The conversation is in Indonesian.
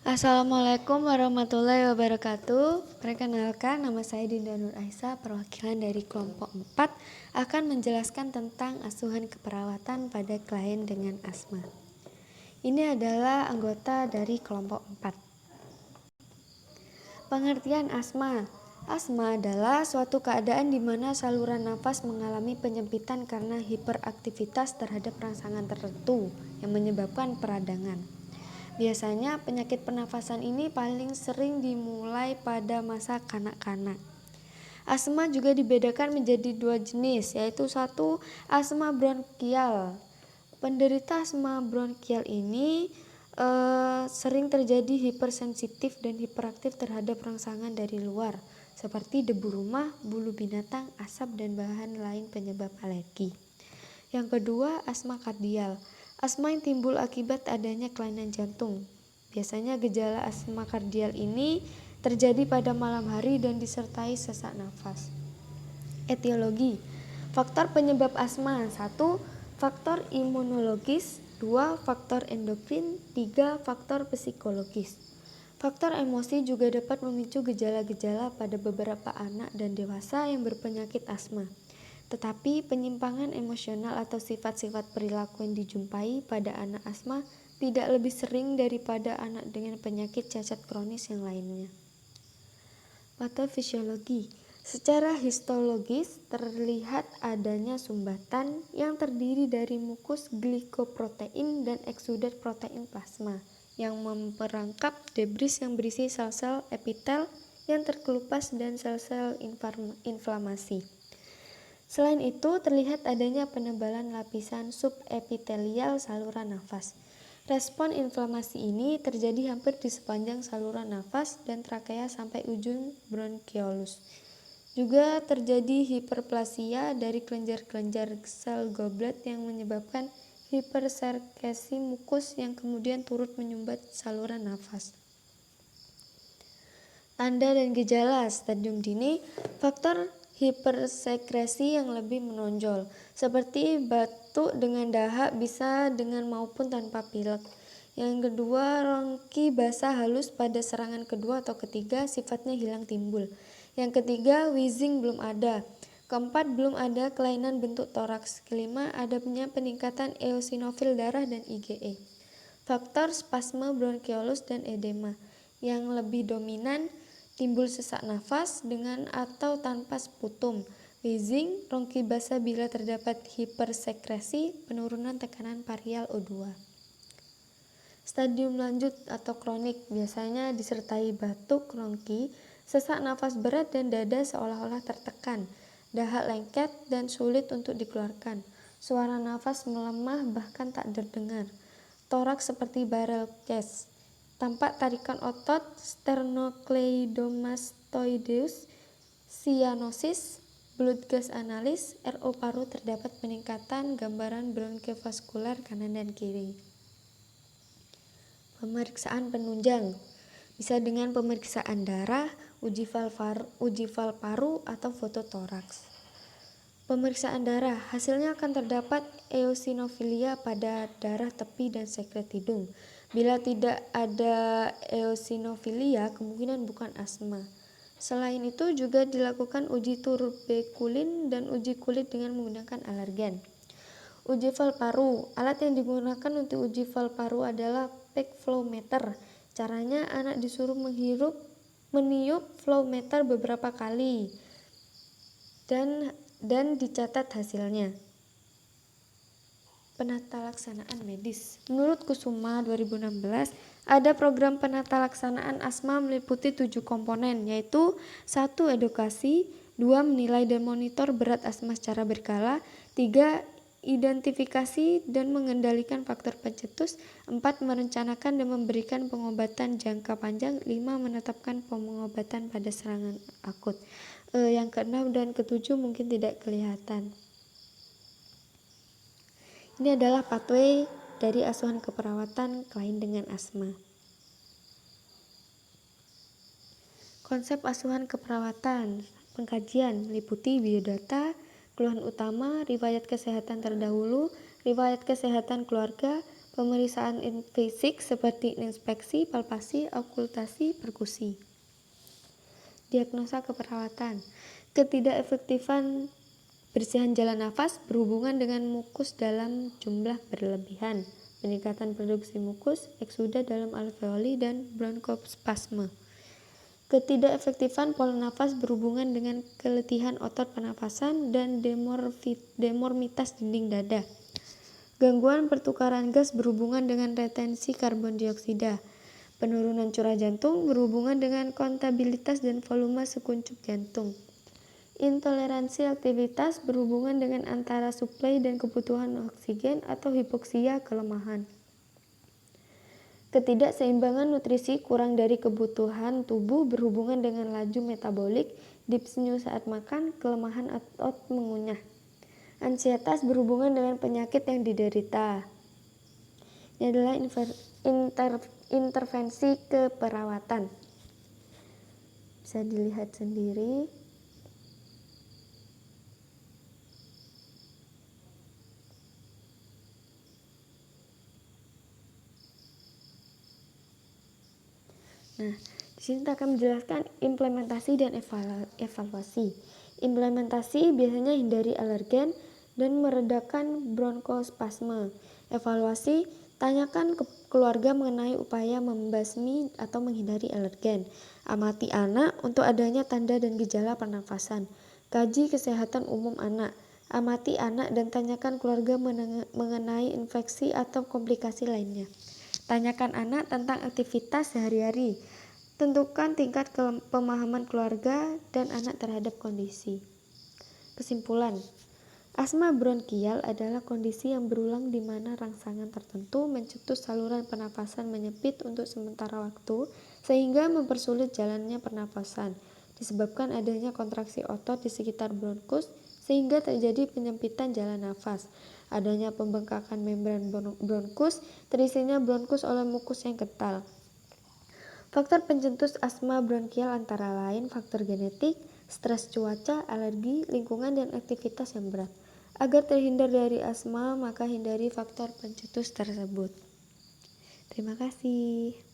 Assalamualaikum warahmatullahi wabarakatuh. Perkenalkan, nama saya Dinda Nur Aisyah, perwakilan dari kelompok 4 akan menjelaskan tentang asuhan keperawatan pada klien dengan asma. Ini adalah anggota dari kelompok 4. Pengertian asma. Asma adalah suatu keadaan di mana saluran nafas mengalami penyempitan karena hiperaktivitas terhadap rangsangan tertentu yang menyebabkan peradangan. Biasanya penyakit pernafasan ini paling sering dimulai pada masa kanak-kanak. Asma juga dibedakan menjadi 2 jenis, yaitu satu, asma bronkial. Penderita asma bronkial ini sering terjadi hipersensitif dan hiperaktif terhadap rangsangan dari luar, seperti debu rumah, bulu binatang, asap, dan bahan lain penyebab alergi. Yang kedua, asma kardial. Asma yang timbul akibat adanya kelainan jantung. Biasanya gejala asma kardial ini terjadi pada malam hari dan disertai sesak nafas. Etiologi. Faktor penyebab asma: 1. Faktor imunologis, 2. Faktor endokrin, 3. Faktor psikologis. Faktor emosi juga dapat memicu gejala-gejala pada beberapa anak dan dewasa yang berpenyakit asma. Tetapi penyimpangan emosional atau sifat-sifat perilaku yang dijumpai pada anak asma tidak lebih sering daripada anak dengan penyakit cacat kronis yang lainnya. Patofisiologi. Secara histologis terlihat adanya sumbatan yang terdiri dari mukus glikoprotein dan eksudat protein plasma yang memperangkap debris yang berisi sel-sel epitel yang terkelupas dan sel-sel inflamasi. Selain itu, terlihat adanya penebalan lapisan subepitelial saluran nafas. Respon inflamasi ini terjadi hampir di sepanjang saluran nafas dan trakea sampai ujung bronkiolus. Juga terjadi hiperplasia dari kelenjar-kelenjar sel goblet yang menyebabkan hipersekresi mukus yang kemudian turut menyumbat saluran nafas. Tanda dan gejala stadium dini. Faktor hipersekresi yang lebih menonjol, seperti batuk dengan dahak bisa dengan maupun tanpa pilek. Yang kedua, rongki basah halus pada serangan kedua atau ketiga, sifatnya hilang timbul. Yang ketiga, wheezing belum ada. Keempat, belum ada kelainan bentuk toraks. Kelima, adanya peningkatan eosinofil darah dan IgE. Faktor spasme bronkiolus dan edema. Yang lebih dominan, timbul sesak nafas dengan atau tanpa sputum, wheezing, rongki basah bila terdapat hipersekresi, penurunan tekanan parial O2. Stadium lanjut atau kronik biasanya disertai batuk, rongki, sesak nafas berat dan dada seolah-olah tertekan, dahak lengket dan sulit untuk dikeluarkan, suara nafas melemah bahkan tak terdengar, toraks seperti barrel case, tampak tarikan otot sternocleidomastoideus, cyanosis, blood gas analis, RO paru, terdapat peningkatan gambaran bronkivaskular kanan dan kiri. Pemeriksaan penunjang bisa dengan pemeriksaan darah, uji val paru, atau foto toraks. Pemeriksaan darah, hasilnya akan terdapat eosinofilia pada darah tepi dan sekret hidung. Bila tidak ada eosinofilia, kemungkinan bukan asma. Selain itu juga dilakukan uji turbekulin dan uji kulit dengan menggunakan alergen. Uji val paru. Alat yang digunakan untuk uji val paru adalah peak flow meter. Caranya, anak disuruh meniup flow meter beberapa kali dan dicatat hasilnya. Penatalaksanaan medis. Menurut Kusuma 2016, ada program penatalaksanaan asma meliputi 7 komponen, yaitu 1. Edukasi, 2. Menilai dan monitor berat asma secara berkala, 3. Identifikasi dan mengendalikan faktor pencetus, 4. Merencanakan dan memberikan pengobatan jangka panjang, 5. Menetapkan pengobatan pada serangan akut. Yang ke-6 dan ke-7 mungkin tidak kelihatan. Ini adalah pathway dari asuhan keperawatan klien dengan asma. Konsep asuhan keperawatan. Pengkajian meliputi biodata, keluhan utama, riwayat kesehatan terdahulu, riwayat kesehatan keluarga, Pemeriksaan fisik seperti inspeksi, palpasi, okultasi, perkusi. Diagnosa keperawatan. Ketidakefektifan bersihan jalan nafas berhubungan dengan mukus dalam jumlah berlebihan, peningkatan produksi mukus, eksuda dalam alveoli, dan bronkospasme. Ketidakefektifan pola nafas berhubungan dengan keletihan otot pernafasan dan demormitas dinding dada. Gangguan pertukaran gas berhubungan dengan retensi karbon dioksida. Penurunan curah jantung berhubungan dengan kontabilitas dan volume sekuncup jantung. Intoleransi aktivitas berhubungan dengan antara suplai dan kebutuhan oksigen atau hipoksia kelemahan. Ketidakseimbangan nutrisi kurang dari kebutuhan tubuh berhubungan dengan laju metabolik, dyspnea saat makan, kelemahan otot mengunyah. Ansietas berhubungan dengan penyakit yang diderita. Ini adalah intervensi keperawatan. Bisa dilihat sendiri. Nah, di sini kita akan menjelaskan implementasi dan evaluasi. Implementasi biasanya hindari alergen dan meredakan bronkospasme. Evaluasi, tanyakan ke keluarga mengenai upaya membasmi atau menghindari alergen. Amati anak untuk adanya tanda dan gejala pernafasan. Kaji kesehatan umum anak. Amati anak dan tanyakan keluarga mengenai infeksi atau komplikasi lainnya. Tanyakan anak tentang aktivitas sehari-hari. Tentukan tingkat pemahaman keluarga dan anak terhadap kondisi. Kesimpulan, asma bronkial adalah kondisi yang berulang di mana rangsangan tertentu mencetus saluran pernafasan menyempit untuk sementara waktu sehingga mempersulit jalannya pernafasan. Disebabkan adanya kontraksi otot di sekitar bronkus sehingga terjadi penyempitan jalan nafas. Adanya pembengkakan membran bronkus, terisinya bronkus oleh mukus yang kental. Faktor pencetus asma bronkial antara lain faktor genetik, stres cuaca, alergi, lingkungan, dan aktivitas yang berat. Agar terhindar dari asma, maka hindari faktor pencetus tersebut. Terima kasih.